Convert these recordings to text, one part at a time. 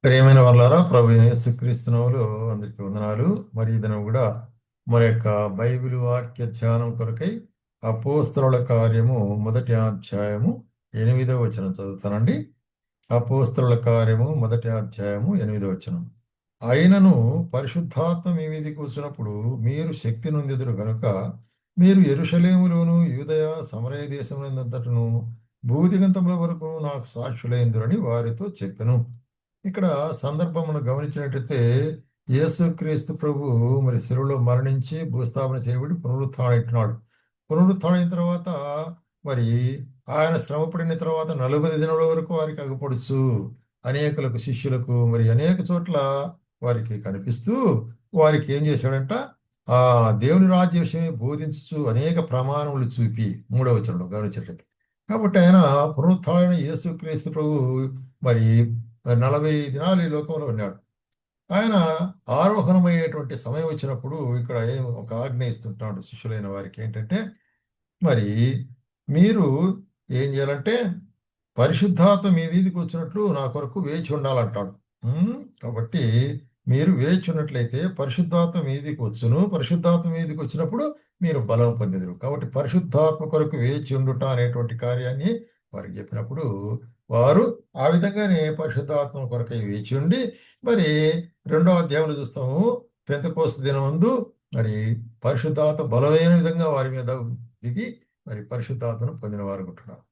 ప్రియమైన వాళ్ళారా, ప్రభు యేసుక్రీస్తునామములో అందరికీ వందనాలు. మరి ఈ దినం కూడా మన యొక్క బైబిల్ వాక్య ధ్యానం కొరకై అపోస్తలుల కార్యము మొదటి అధ్యాయము 8వ వచనం చదువుతానండి. అపోస్తలుల కార్యము మొదటి అధ్యాయము 8వ వచనం. అయినను పరిశుద్ధాత్మ మీ మీదికి వచ్చినప్పుడు మీరు శక్తి నొందెదరు గనుక మీరు యెరూషలేములోను యూదయ సమరయ దేశమునందంతటను భూదిగంతముల వరకు నాకు సాక్షులైందురని వారితో చెప్పెను. ఇక్కడ సందర్భం మనం గమనించినట్టయితే యేసుక్రీస్తు ప్రభు మరి శిలువలో మరణించి భూస్థాపన చేయబడి పునరుత్థానమైనాడు. పునరుత్థానమైన తర్వాత మరి ఆయన శ్రమపడిన తర్వాత 40 దినముల వరకు వారికి అగుపడుచు అనేకులకు శిష్యులకు మరి అనేక చోట్ల వారికి కనిపిస్తూ వారికి ఏం చేశాడంట, ఆ దేవుని రాజ్య విషయమే బోధించుచు అనేక ప్రమాణములు చూపి 3వ వచనంలో గమనించినట్లయితే. కాబట్టి ఆయన పునరుత్థాన యేసుక్రీస్తు ప్రభు మరి 40 దినాలు ఈ లోకంలో ఉన్నాడు. ఆయన ఆరోహణమయ్యేటువంటి సమయం వచ్చినప్పుడు ఇక్కడ ఒక ఆజ్ఞ ఇస్తుంటాడు శిష్యులైన వారికి. ఏంటంటే మరి మీరు ఏం చేయాలంటే పరిశుద్ధాత్మ మీ వీధికి వచ్చినట్లు నా కొరకు వేచి ఉండాలంటాడు. కాబట్టి మీరు వేచి ఉన్నట్లయితే పరిశుద్ధాత్మ మీదికి వచ్చును. పరిశుద్ధాత్మ మీదికి వచ్చినప్పుడు మీరు బలం పొందెదరు. కాబట్టి పరిశుద్ధాత్మ కొరకు వేచి ఉండుట అనేటువంటి కార్యాన్ని వారికి చెప్పినప్పుడు వారు ఆ విధంగానే పరిశుద్ధాత్మ కొరకై వేచి ఉండి మరి 2వ అధ్యాయంలో చూస్తాము, పెంతెకోస్తు దినమందు మరి పరిశుద్ధాత్మ బలమైన విధంగా వారి మీద దిగి మరి పరిశుద్ధాత్మను పొందిన వారు ఉంటున్నారు.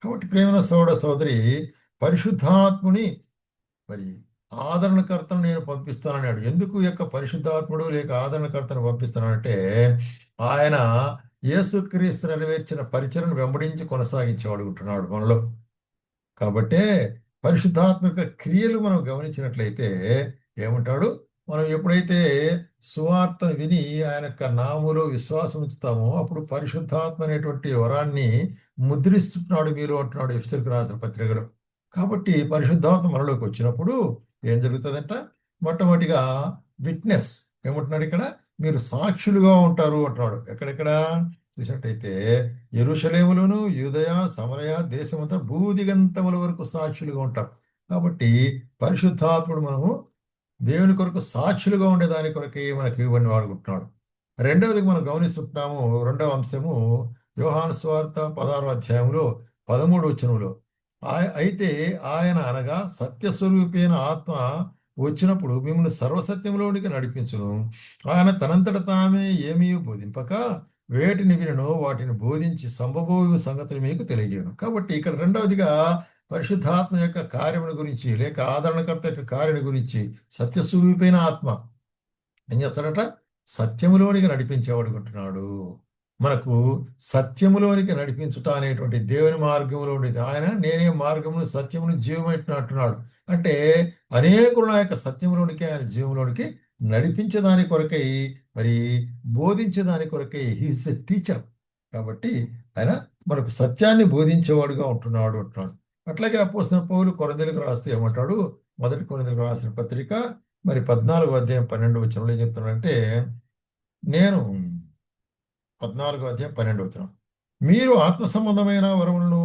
కాబట్టి ప్రేమ సోదర సోదరి, పరిశుద్ధాత్ముని మరి ఆదరణకర్తను నేను పంపిస్తానన్నాడు. ఎందుకు ఈ యొక్క పరిశుద్ధాత్ముడు లేక ఆదరణకర్తను పంపిస్తానంటే ఆయన యేసుక్రీస్తు నెరవేర్చిన పరిచయను వెంబడించి కొనసాగించేవాడు ఉంటున్నాడు మనలో. కాబట్టే పరిశుద్ధాత్మక క్రియలు మనం గమనించినట్లయితే ఏమంటాడు, మనం ఎప్పుడైతే సువార్తను విని ఆయన యొక్క నామములో విశ్వాసం ఉంచుతామో అప్పుడు పరిశుద్ధాత్మ అనేటువంటి వరాన్ని ముద్రిస్తున్నాడు మీరు అంటున్నాడు ఎఫెసీయులకు రాసిన పత్రికలో. కాబట్టి పరిశుద్ధాత్మ మనలోకి వచ్చినప్పుడు ఏం జరుగుతుందంట, మొట్టమొదటిగా విట్నెస్ ఏమంటున్నాడు ఇక్కడ, మీరు సాక్షులుగా ఉంటారు అంటున్నాడు. ఎక్కడెక్కడ చూసినట్టయితే యెరూషలేములోను యూదయ సమరయ దేశమంతా భూదిగంతముల వరకు సాక్షులుగా ఉంటారు. కాబట్టి పరిశుద్ధాత్ముడు మనము దేవుని కొరకు సాక్షులుగా ఉండే దాని కొరకే మనకి ఇవన్నీ వాడుకుంటున్నాడు. రెండవది మనం గమనిస్తుంటున్నాము, రెండవ అంశము యోహాను సువార్త 16వ అధ్యాయంలో 13వ వచనంలో అయితే ఆయన అనగా సత్యస్వరూపైన ఆత్మ వచ్చినప్పుడు మిమ్మల్ని సర్వసత్యంలోనికి నడిపించును. ఆయన తనంతట తామే ఏమీ బోధింపక వేటిని వినను వాటిని బోధించి సంభవోగు సంగతులు మీకు తెలియజేయను. కాబట్టి ఇక్కడ రెండవదిగా పరిశుద్ధాత్మ యొక్క కార్యముల గురించి లేక ఆదరణకర్త యొక్క కార్యం గురించి సత్యస్వరూపైన ఆత్మ ఏం చేస్తాడట, సత్యములోనికి నడిపించేవాడు ఉంటున్నాడు. మనకు సత్యములోనికి నడిపించుట అనేటువంటి దేవుని మార్గంలో ఉండేది. ఆయన నేనే మార్గమును సత్యమును జీవమంటున్నాడు. అంటే అనేకులు నా యొక్క సత్యంలోనికి ఆయన జీవంలోనికి నడిపించేదాని కొరకై మరి బోధించేదాని కొరకై హీస్ ఎ టీచర్. కాబట్టి ఆయన మనకు సత్యాన్ని బోధించేవాడుగా ఉంటున్నాడు అంటున్నాడు. అట్లాగే అపోస్తలుడైన పౌలు కొరింథీయులకు రాస్తే ఏమంటాడు, మొదటి కొరింథీయులకు రాసిన పత్రిక మరి 14వ అధ్యాయం 12వ వచనంలో ఏం చెప్తున్నాడంటే, నేను 14వ అధ్యాయం 12వ వచనం, మీరు ఆత్మ సంబంధమైన వరములను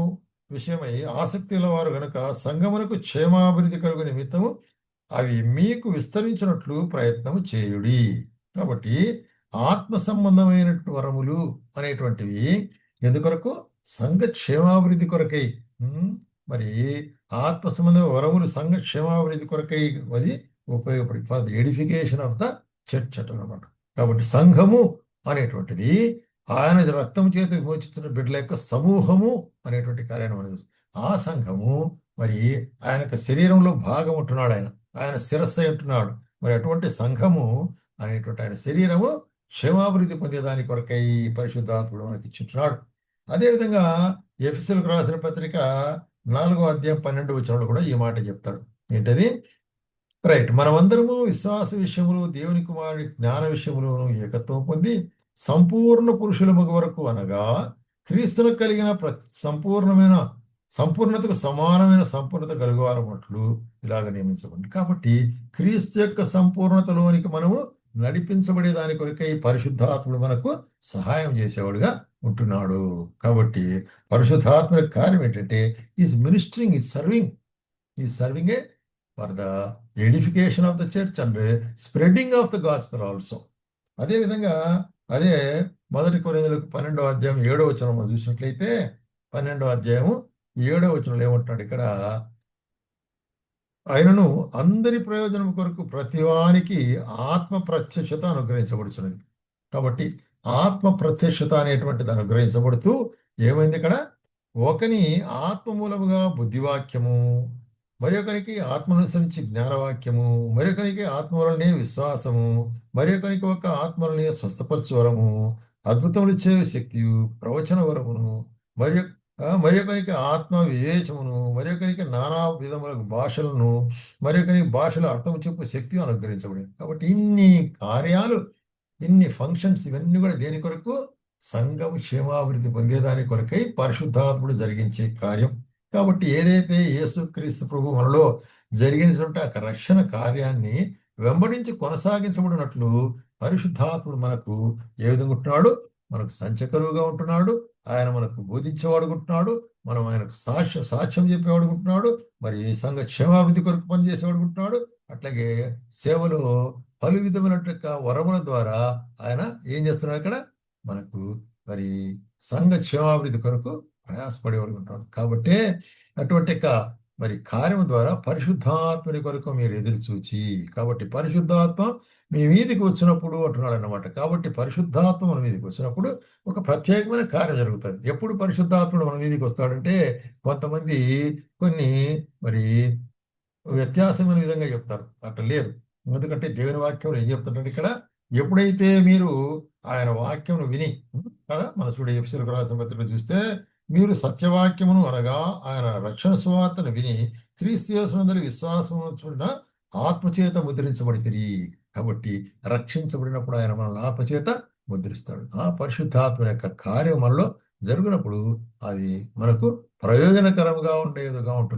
విషయమై ఆసక్తి వారు గనుక సంఘమునకు క్షేమాభివృద్ధి కలుగు నిమిత్తము అవి మీకు విస్తరించినట్లు ప్రయత్నము చేయుడి. కాబట్టి ఆత్మ సంబంధమైన వరములు అనేటువంటివి ఎందుకొరకు, సంఘ క్షేమాభివృద్ధి కొరకై. మరి ఆత్మ సంబంధమైన వరములు సంఘ క్షేమాభివృద్ధి కొరకై అది ఉపయోగపడి for the edification of the church అన్నమాట. కాబట్టి సంఘము అనేటువంటిది ఆయన రక్తం చేత విమోచిస్తున్న బిడ్డల యొక్క సమూహము అనేటువంటి కార్యాన్ని మనం చూస్తాం. ఆ సంఘము మరి ఆయన యొక్క శరీరంలో భాగం ఉంటున్నాడు. ఆయన శిరస్సు ఉంటున్నాడు. మరి అటువంటి సంఘము అనేటువంటి ఆయన శరీరము క్షేమాభివృద్ధి పొందేదాని కొరకై పరిశుద్ధాత్ముడు మనకి ఇచ్చుంటున్నాడు. అదేవిధంగా ఎఫెసీయులకు రాసిన పత్రిక 4వ అధ్యాయం 12వ వచనంలో కూడా ఈ మాట చెప్తాడు. ఏంటది, రైట్, మనమందరము విశ్వాస విషయములు దేవుని కుమారుని జ్ఞాన విషయములను ఏకత్వం పొంది సంపూర్ణ పురుషుల మగ వరకు అనగా క్రీస్తులకు కలిగిన సంపూర్ణతకు సమానమైన సంపూర్ణత కలుగువారన్నట్లు ఇలాగ నియమించబడింది. కాబట్టి క్రీస్తు యొక్క సంపూర్ణతలోనికి మనము నడిపించబడే దాని కొరకై పరిశుద్ధాత్ముడు మనకు సహాయం చేసేవాడుగా ఉంటున్నాడు. కాబట్టి పరిశుద్ధాత్మ కార్యం ఏంటంటే ఈజ్ మినిస్టరింగ్, ఈ serving A for the edification of the church and spreading of the gospel also. అదేవిధంగా అదే 1 కొరింథీయులకు 12వ అధ్యాయం 7వ వచనం మనం చూసినట్లయితే 12వ అధ్యాయము 7వ వచనంలో ఏమంటున్నాడు ఇక్కడ, ఆయనను అందరి ప్రయోజనం కొరకు ప్రతివానికి ఆత్మ ప్రత్యక్షత అనుగ్రహించబడుచున్నది. కాబట్టి ఆత్మ ప్రత్యక్షత అనేటువంటిది అనుగ్రహించబడుతూ ఏమైంది ఇక్కడ, ఒకని ఆత్మ మూలముగా బుద్ధివాక్యము, మరి ఒకరికి ఆత్మనుసరించి జ్ఞానవాక్యము, మరి ఒకరికి ఆత్మ వలనే విశ్వాసము, మరి ఒకరికి ఒక ఆత్మ వలనే స్వస్థపరచు వరము, అద్భుతములు ఇచ్చే శక్తియు, ప్రవచన వరమును, మరి మరి ఒకరికి ఆత్మ వివేచమును, మరి ఒకరికి నానా విధముల భాషలను, మరి ఒకరికి భాషల అర్థం చెప్పే శక్తి అనుగ్రహించబడింది. కాబట్టి ఇన్ని కార్యాలు, ఇన్ని ఫంక్షన్స్, ఇవన్నీ కూడా దేని కొరకు, సంఘం క్షేమాభివృద్ధి పొందేదాని కొరకై పరిశుద్ధాత్ముడు జరిగించే కార్యం. కాబట్టి ఏదైతే యేసుక్రీస్తు ప్రభు మనలో జరిగినటువంటి ఆ రక్షణ కార్యాన్ని వెంబడించి కొనసాగించబడినట్లు పరిశుద్ధాత్ముడు మనకు ఏ విధంగా ఉంటున్నాడు, మనకు సంచకరువుగా ఉంటున్నాడు, ఆయన మనకు బోధించేవాడుకుంటున్నాడు, మనం ఆయనకు సాక్ష్యం చెప్పేవాడుకుంటున్నాడు, మరి సంఘ క్షేమాభివృద్ధి కొరకు పనిచేసేవాడుకుంటున్నాడు. అట్లాగే సేవలో పలు విధమైనటువంటి వరముల ద్వారా ఆయన ఏం చేస్తున్నాడు అక్కడ, మనకు మరి సంఘ క్షేమాభివృద్ధి కొరకు ప్రయాసపడేవాడుకుంటున్నాడు. కాబట్టి అటువంటి మరి కార్యం ద్వారా పరిశుద్ధాత్మని కొరకు మీరు ఎదురు చూచి, కాబట్టి పరిశుద్ధాత్మ మీ మీదికి వచ్చినప్పుడు అంటున్నాడు అన్నమాట. కాబట్టి పరిశుద్ధాత్మ మన మీదకి వచ్చినప్పుడు ఒక ప్రత్యేకమైన కార్యం జరుగుతుంది. ఎప్పుడు పరిశుద్ధాత్ముడు మన మీదకి వస్తాడంటే, కొంతమంది కొన్ని మరి వ్యత్యాసమైన విధంగా చెప్తారు, అట్లా లేదు. ఎందుకంటే దేవుని వాక్యం ఏం చెప్తుంటే ఇక్కడ, ఎప్పుడైతే మీరు ఆయన వాక్యమును విని కదా, మన చూడ ఎఫెసీయులకు రాసిన పత్రికలో చూస్తే, మీరు సత్యవాక్యమును అనగా ఆయన రక్షణ సువార్తను విని క్రీస్తు యేసునందలి విశ్వాసమును చూడ ఆత్మచేత ముద్రించబడితిరి. కాబట్టి రక్షించబడినప్పుడు ఆయన మనల్ని ఆత్మచేత ముద్రిస్తాడు. ఆ పరిశుద్ధాత్మ యొక్క కార్యం మనలో జరిగినప్పుడు అది మనకు ప్రయోజనకరంగా ఉండేదిగా ఉంటుంది.